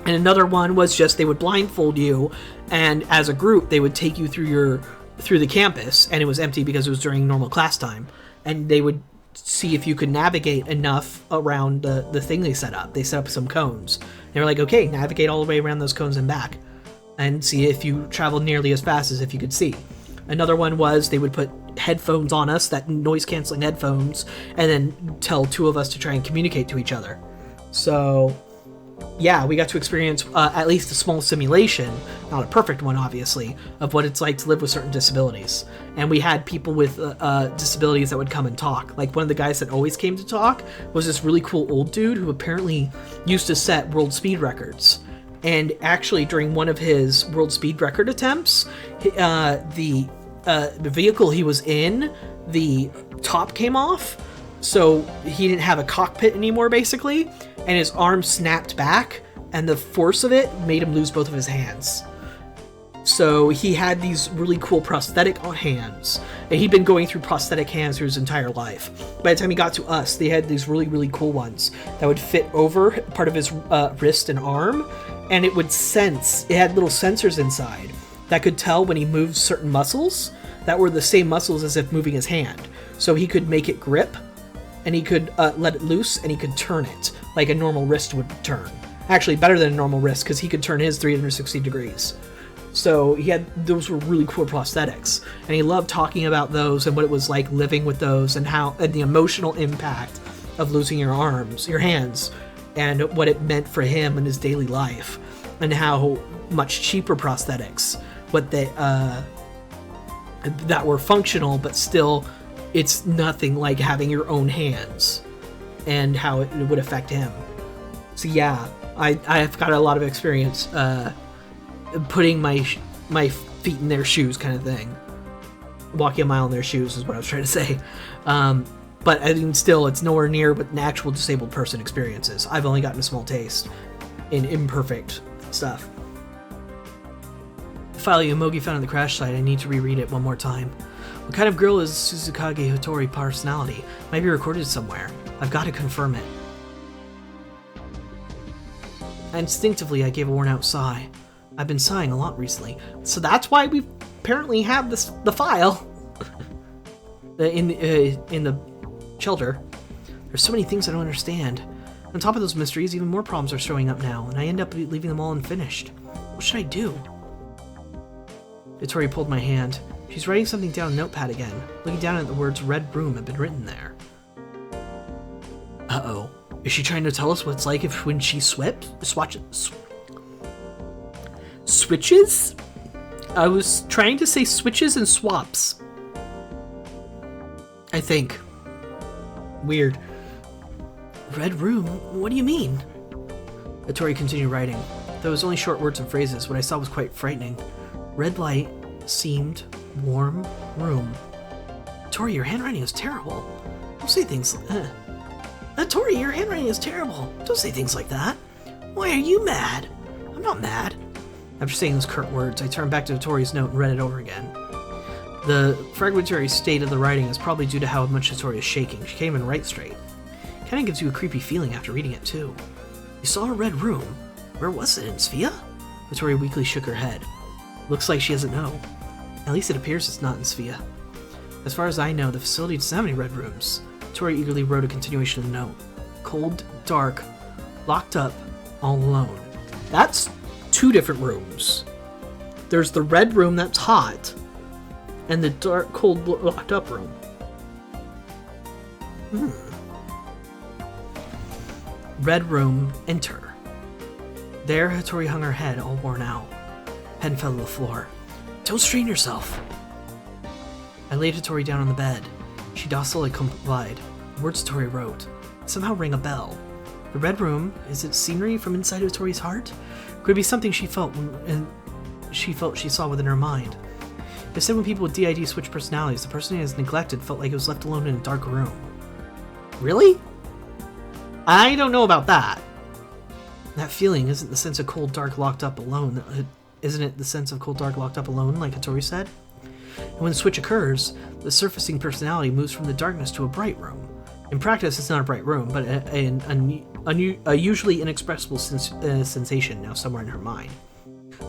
And another one was just they would blindfold you, and as a group, they would take you through the campus, and it was empty because it was during normal class time. And they would see if you could navigate enough around the thing they set up. They set up some cones. They were like, okay, navigate all the way around those cones and back, and see if you traveled nearly as fast as if you could see. Another one was they would put headphones on us, that noise-canceling headphones, and then tell two of us to try and communicate to each other. So, yeah, we got to experience at least a small simulation, not a perfect one, obviously, of what it's like to live with certain disabilities. And we had people with disabilities that would come and talk. Like, one of the guys that always came to talk was this really cool old dude who apparently used to set world speed records. And actually, during one of his world speed record attempts, the vehicle he was in, the top came off, so he didn't have a cockpit anymore, basically, and his arm snapped back, and the force of it made him lose both of his hands. So he had these really cool prosthetic hands, and he'd been going through prosthetic hands through his entire life. By the time he got to us, they had these really, really cool ones that would fit over part of his wrist and arm, and it would sense. It had little sensors inside that could tell when he moved certain muscles that were the same muscles as if moving his hand. So he could make it grip, and he could let it loose, and he could turn it like a normal wrist would turn. Actually, better than a normal wrist, because he could turn his 360 degrees. So those were really cool prosthetics, and he loved talking about those and what it was like living with those, and the emotional impact of losing your arms, your hands, and what it meant for him in his daily life, and how much cheaper prosthetics, that were functional, but still, it's nothing like having your own hands, and how it would affect him. So yeah, I've got a lot of experience putting my feet in their shoes, kind of thing. Walking a mile in their shoes is what I was trying to say. But I mean, still, it's nowhere near what an actual disabled person experiences. I've only gotten a small taste in imperfect stuff. The file Yomogi found on the crash site, I need to reread it one more time. What kind of girl is Suzukage Hattori personality? Might be recorded somewhere. I've got to confirm it. Instinctively, I gave a worn-out sigh. I've been sighing a lot recently, so that's why we apparently have the file in the shelter. There's so many things I don't understand. On top of those mysteries, even more problems are showing up now, and I end up leaving them all unfinished. What should I do? Hattori pulled my hand. She's writing something down on a notepad again, looking down at the words "Red Room" had been written there. Uh-oh. Is she trying to tell us what it's like when she switches? I was trying to say switches and swaps. I think. Weird. Red room? What do you mean? Hattori continued writing. Though it was only short words and phrases, what I saw was quite frightening. Red light, seamed, warm, room. Hattori, your handwriting is terrible. Don't say things like Hattori, your handwriting is terrible. Don't say things like that. Why are you mad? I'm not mad. After saying those curt words, I turned back to Hattori's note and read it over again. The fragmentary state of the writing is probably due to how much Hattori is shaking. She can't even write straight. Kinda gives you a creepy feeling after reading it, too. You saw a red room. Where was it, in Sphia? Hattori weakly shook her head. Looks like she doesn't know. At least it appears it's not in Sphia. As far as I know, the facility doesn't have any red rooms. Hattori eagerly wrote a continuation of the note. Cold, dark, locked up, all alone. That's 2 different rooms. There's the red room that's hot, and the dark, cold, locked up room. Red room, enter. There, Hattori hung her head, all worn out. Head fell to the floor. Don't strain yourself. I laid Hattori down on the bed. She docilely complied. The words Hattori wrote somehow rang a bell. The red room, is it scenery from inside Hattori's heart? Could it be something she felt she saw within her mind? It said when people with DID switch personalities, the person who is neglected felt like it was left alone in a dark room. Really? I don't know about that. That feeling isn't the sense of cold, dark, locked up alone. Isn't it the sense of cold, dark, locked up alone, like Hattori said? And when the switch occurs, the surfacing personality moves from the darkness to a bright room. In practice, it's not a bright room, but a usually inexpressible sensation now somewhere in her mind.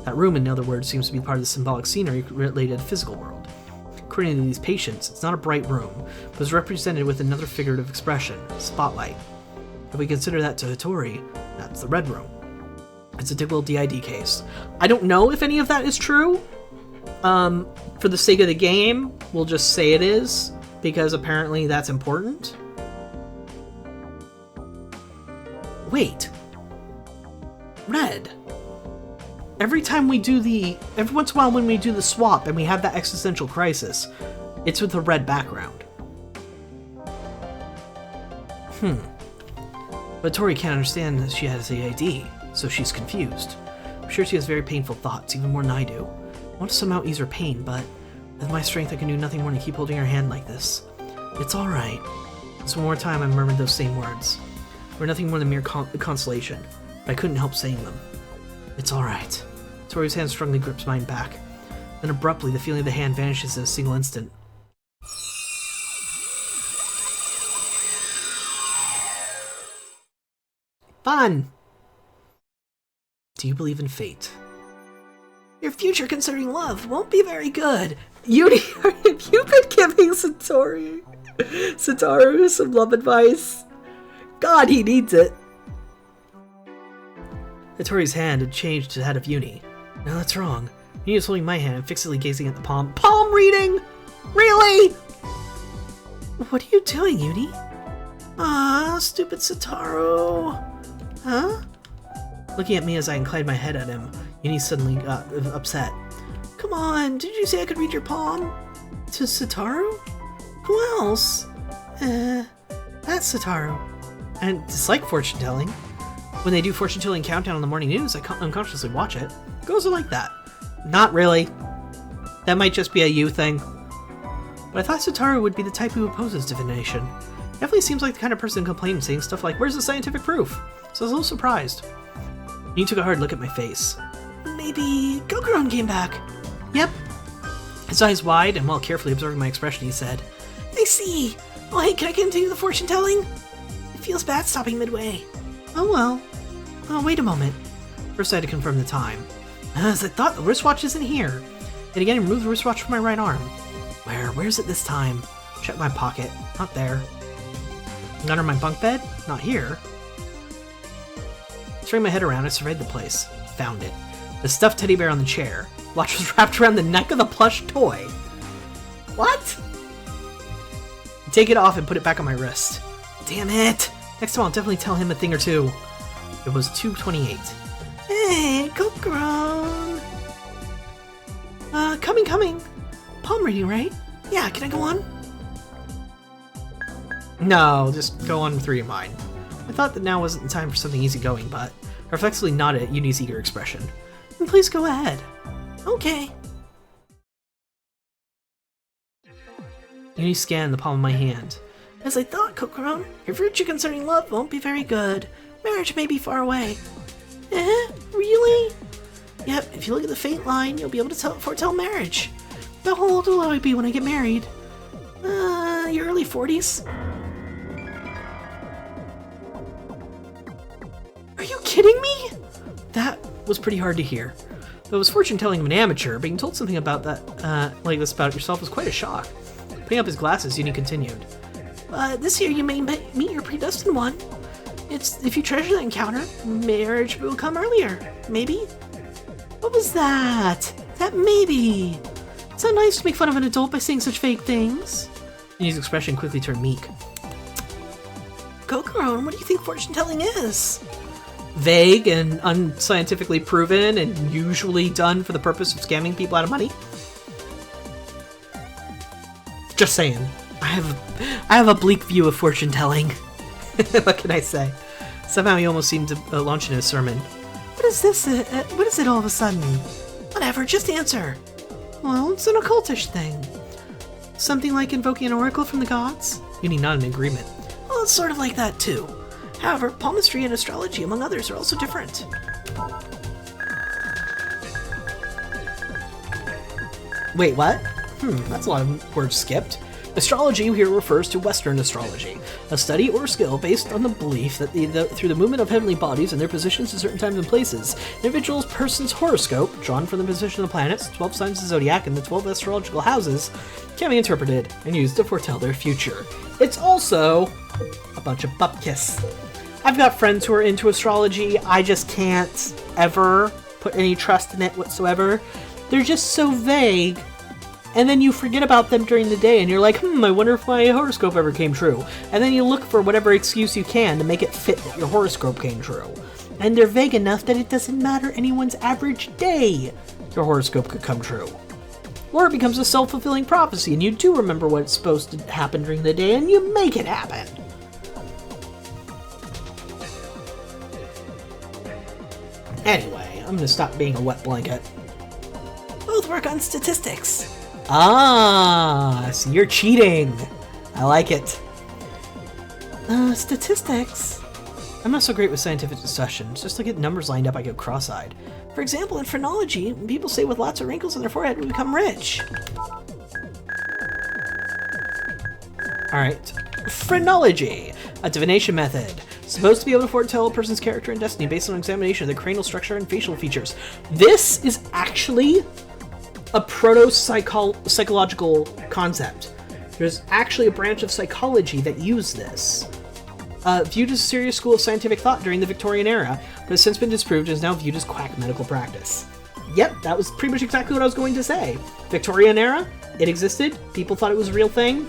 That room, in other words, seems to be part of the symbolic scenery related to the physical world. According to these patients, it's not a bright room, but is represented with another figurative expression, spotlight. If we consider that to Hattori, that's the red room. It's a typical DID case. I don't know if any of that is true. For the sake of the game, we'll just say it is, because apparently that's important. Wait. Red. Every once in a while when we do the swap and we have that existential crisis, it's with a red background. But Tori can't understand that she has AID, so she's confused. I'm sure she has very painful thoughts, even more than I do. I want to somehow ease her pain, but with my strength I can do nothing more than keep holding her hand like this. It's alright. Just one more time I murmured those same words. They were nothing more than mere consolation, but I couldn't help saying them. It's alright. Tori's hand strongly grips mine back. Then abruptly, the feeling of the hand vanishes in a single instant. Fun! Do you believe in fate? Your future concerning love won't be very good. Yuri, have you been giving Satoru some love advice? God, he needs it. Hattori's hand had changed to that of Uni. No, that's wrong. Uni was holding my hand and fixedly gazing at the palm. Palm reading? Really? What are you doing, Uni? Ah, stupid Satoru. Huh? Looking at me as I inclined my head at him, Uni suddenly got upset. Come on, did you say I could read your palm? To Satoru? Who else? That's Satoru. I dislike fortune-telling. When they do fortune-telling countdown on the morning news, I unconsciously watch it. Girls are like that. Not really. That might just be a you thing. But I thought Satoru would be the type who opposes divination. Definitely seems like the kind of person complaining, saying stuff like, where's the scientific proof? So I was a little surprised. He took a hard look at my face. Maybe Gokuron came back. Yep. His eyes wide, and while carefully observing my expression, he said, I see. Oh, hey, can I continue the fortune-telling? It feels bad stopping midway. Oh, well. Oh, wait a moment. First, I had to confirm the time. As I thought, the wristwatch isn't here. And again, I removed the wristwatch from my right arm. Where's it this time? Check my pocket. Not there. Under my bunk bed? Not here. Turning my head around, I surveyed the place. Found it. The stuffed teddy bear on the chair. Watch was wrapped around the neck of the plush toy. What? Take it off and put it back on my wrist. Damn it! Next time I'll definitely tell him a thing or two. It was 2:28. Hey, Gokuron! Coming. Palm reading, right? Yeah, can I go on? No, just go on with reading mine. I thought that now wasn't the time for something easygoing, but I reflexively nodded at Uni's eager expression. Please go ahead. Okay. Uni scanned the palm of my hand. As I thought, Kokoron, your future concerning love won't be very good. Marriage may be far away. Really? Yep, if you look at the fate line, you'll be able to foretell marriage. How old will I be when I get married? Your early 40s? Are you kidding me? That was pretty hard to hear. Though it was fortune telling of an amateur, being told something about that, like this about yourself was quite a shock. Putting up his glasses, Uni continued. This year you may meet your predestined one. If you treasure the encounter, marriage will come earlier. Maybe? What was that? That maybe. It's not nice to make fun of an adult by saying such vague things. Uni's expression quickly turned meek. Kokoron, what do you think fortune telling is? Vague and unscientifically proven and usually done for the purpose of scamming people out of money? Just saying. I have a bleak view of fortune telling. What can I say? Somehow he almost seemed to launch into a sermon. What is this? What is it all of a sudden? Whatever, just answer. Well, it's an occultish thing. Something like invoking an oracle from the gods? Uni nodded in agreement. Well, it's sort of like that too. However, palmistry and astrology, among others, are also different. Wait, what? That's a lot of words skipped. Astrology here refers to Western astrology, a study or skill based on the belief that through the movement of heavenly bodies and their positions at certain times and places, an individual's person's horoscope, drawn from the position of the planets, 12 signs of the zodiac, and the 12 astrological houses, can be interpreted and used to foretell their future. It's also a bunch of bupkis. I've got friends who are into astrology. I just can't ever put any trust in it whatsoever. They're just so vague. And then you forget about them during the day and you're like, I wonder if my horoscope ever came true. And then you look for whatever excuse you can to make it fit that your horoscope came true. And they're vague enough that it doesn't matter anyone's average day your horoscope could come true. Or it becomes a self-fulfilling prophecy and you do remember what's supposed to happen during the day and you make it happen. Anyway, I'm gonna stop being a wet blanket. Both work on statistics. Ah, so you're cheating. I like it. Statistics? I'm not so great with scientific discussions. Just look at numbers lined up, I get cross-eyed. For example, in phrenology, people say with lots of wrinkles on their forehead, we become rich. Alright. Phrenology, a divination method. Supposed to be able to foretell a person's character and destiny based on examination of their cranial structure and facial features. This is actually a proto-psychological concept. There's actually a branch of psychology that used this. Viewed as a serious school of scientific thought during the Victorian era, but has since been disproved and is now viewed as quack medical practice. Yep, that was pretty much exactly what I was going to say. Victorian era, it existed, people thought it was a real thing.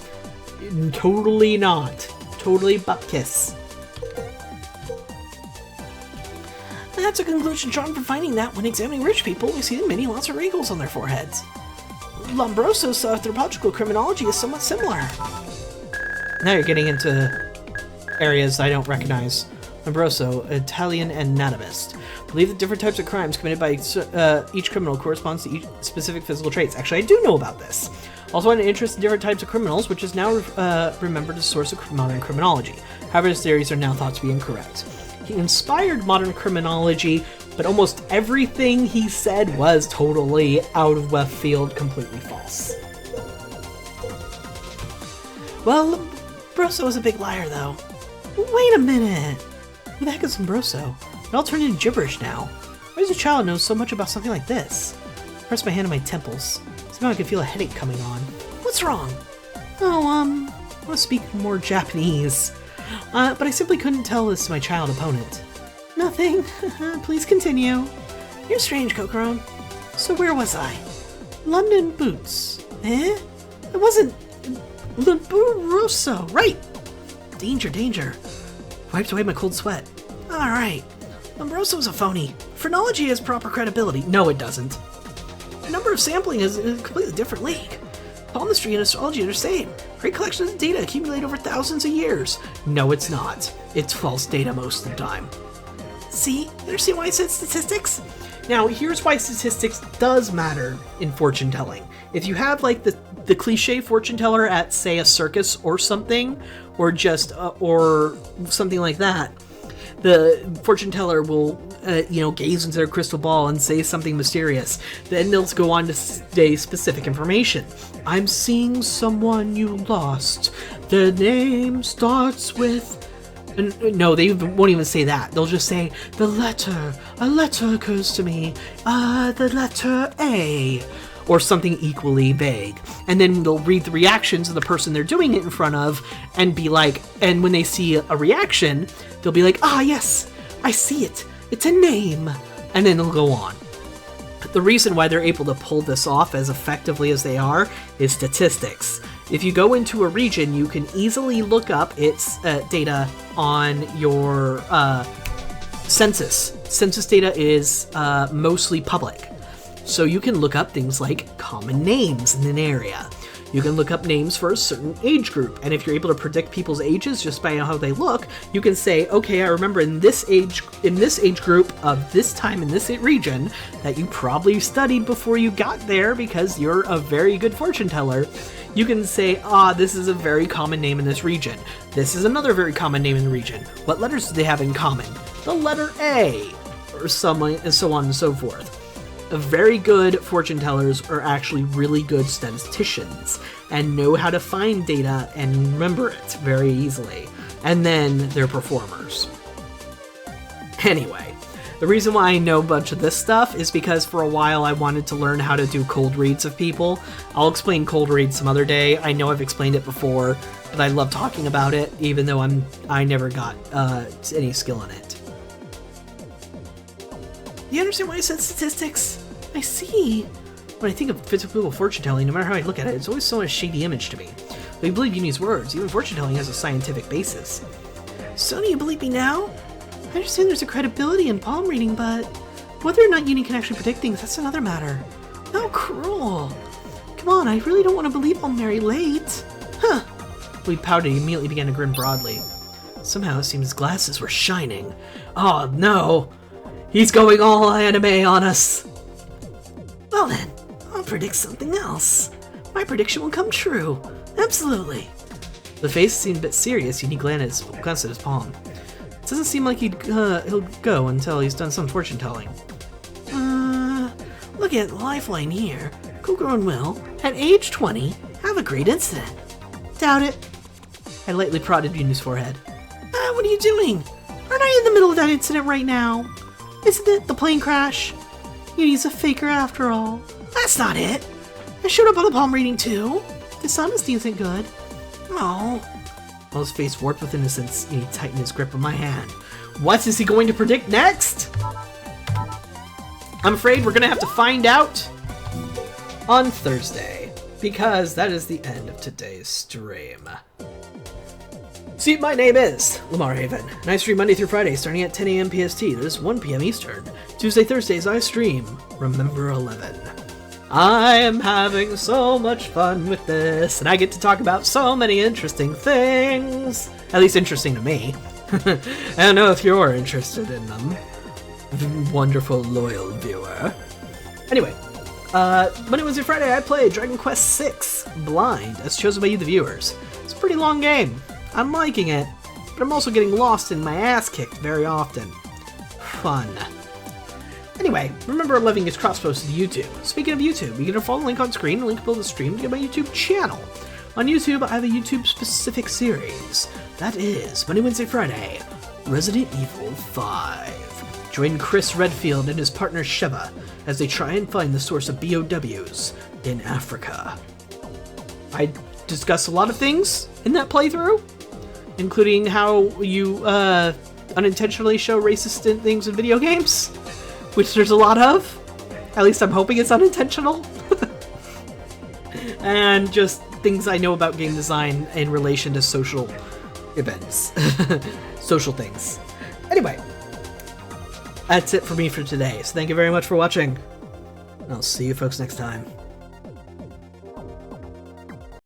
Totally not. Totally bupkis. That's a conclusion drawn from finding that when examining rich people, we see many lots of wrinkles on their foreheads. Lombroso's anthropological criminology is somewhat similar. Now you're getting into areas I don't recognize. Lombroso, Italian anatomist. Believe that different types of crimes committed by each criminal corresponds to each specific physical traits. Actually, I do know about this. Also had an interest in different types of criminals, which is now remembered as a source of modern criminology. However, his theories are now thought to be incorrect. He inspired modern criminology, but almost everything he said was totally out of left field, completely false. Well, Lombroso was a big liar, though. Wait a minute! Who the heck is Lombroso? It all turned into gibberish now. Why does a child know so much about something like this? I pressed my hand on my temples. Somehow I could feel a headache coming on. What's wrong? Oh, I want to speak more Japanese. But I simply couldn't tell this to my child opponent. Nothing. Please continue. You're strange, Kokoron. So where was I? London Boots. Eh? It wasn't... Lombroso. Right! Danger, danger. Wiped away my cold sweat. Alright. Lombroso's a phony. Phrenology has proper credibility. No, it doesn't. The number of sampling is in a completely different league. Palmistry and astrology are the same. Great collections of data accumulate over thousands of years. No, it's not. It's false data most of the time. See? You understand why I said statistics? Now, here's why statistics does matter in fortune telling. If you have like the cliche fortune teller at, say, a circus or something, or just or something like that, the fortune teller will gaze into their crystal ball and say something mysterious. Then they'll go on to say specific information. I'm seeing someone you lost. The name starts with... No, they won't even say that. They'll just say, a letter occurs to me, the letter A, or something equally vague. And then they'll read the reactions of the person they're doing it in front of and be like, and when they see a reaction, they'll be like, yes, I see it. It's a name. And then they'll go on. The reason why they're able to pull this off as effectively as they are is statistics. If you go into a region, you can easily look up its data on your census. Census data is mostly public. So you can look up things like common names in an area. You can look up names for a certain age group, and if you're able to predict people's ages just by how they look, you can say, okay, I remember in this age group of this time in this region that you probably studied before you got there because you're a very good fortune teller. You can say, this is a very common name in this region. This is another very common name in the region. What letters do they have in common? The letter A, or someone, and so on and so forth. Very good fortune tellers are actually really good statisticians and know how to find data and remember it very easily. And then they're performers. Anyway, the reason why I know a bunch of this stuff is because for a while I wanted to learn how to do cold reads of people. I'll explain cold reads some other day. I know I've explained it before, but I love talking about it, even though I never got any skill in it. You understand why I said statistics? I see. When I think of physical fortune telling, no matter how I look at it, it's always so a shady image to me. But you believe Uni's words, even fortune telling has a scientific basis. So do you believe me now? I understand there's a credibility in palm reading, but whether or not Uni can actually predict things, that's another matter. How cruel. Come on, I really don't want to believe I'm very late. Huh. We pouted and immediately began to grin broadly. Somehow it seemed his glasses were shining. Oh no! He's going all anime on us! Well then, I'll predict something else. My prediction will come true. Absolutely. The face seemed a bit serious, and he glanced at his palm. It doesn't seem like he'll go until he's done some fortune telling. Look at Lifeline here. Kogoro and Will, at age 20, have a great incident. Doubt it. I lightly prodded Uni's forehead. What are you doing? Aren't I in the middle of that incident right now? Isn't it the plane crash? Uni's a faker after all. That's not it. I showed up on the palm reading too. Dishonesty isn't good. Oh. While his face warped with innocence, he tightened his grip on my hand. What is he going to predict next? I'm afraid we're going to have to find out on Thursday, because that is the end of today's stream. See, my name is Lamar Haven, and I stream Monday through Friday starting at 10 a.m. PST, that is 1 p.m. Eastern. Tuesday, Thursdays, I stream Remember 11. I am having so much fun with this, and I get to talk about so many interesting things. At least interesting to me. I don't know if you're interested in them. Wonderful, loyal viewer. Anyway, Monday, Wednesday, Friday, I play Dragon Quest VI Blind, as chosen by you, the viewers. It's a pretty long game. I'm liking it, but I'm also getting lost and my ass kicked very often. Fun. Anyway, remember 11 gets cross-posted to YouTube. Speaking of YouTube, you can follow the link on screen, link below the stream to get my YouTube channel. On YouTube, I have a YouTube-specific series. That is, Monday, Wednesday, Friday, Resident Evil 5. Join Chris Redfield and his partner Sheva as they try and find the source of BOWs in Africa. I discuss a lot of things in that playthrough, including how you unintentionally show racist things in video games, which there's a lot of. At least I'm hoping it's unintentional. And just things I know about game design in relation to social events. Social things. Anyway, that's it for me for today. So thank you very much for watching. I'll see you folks next time.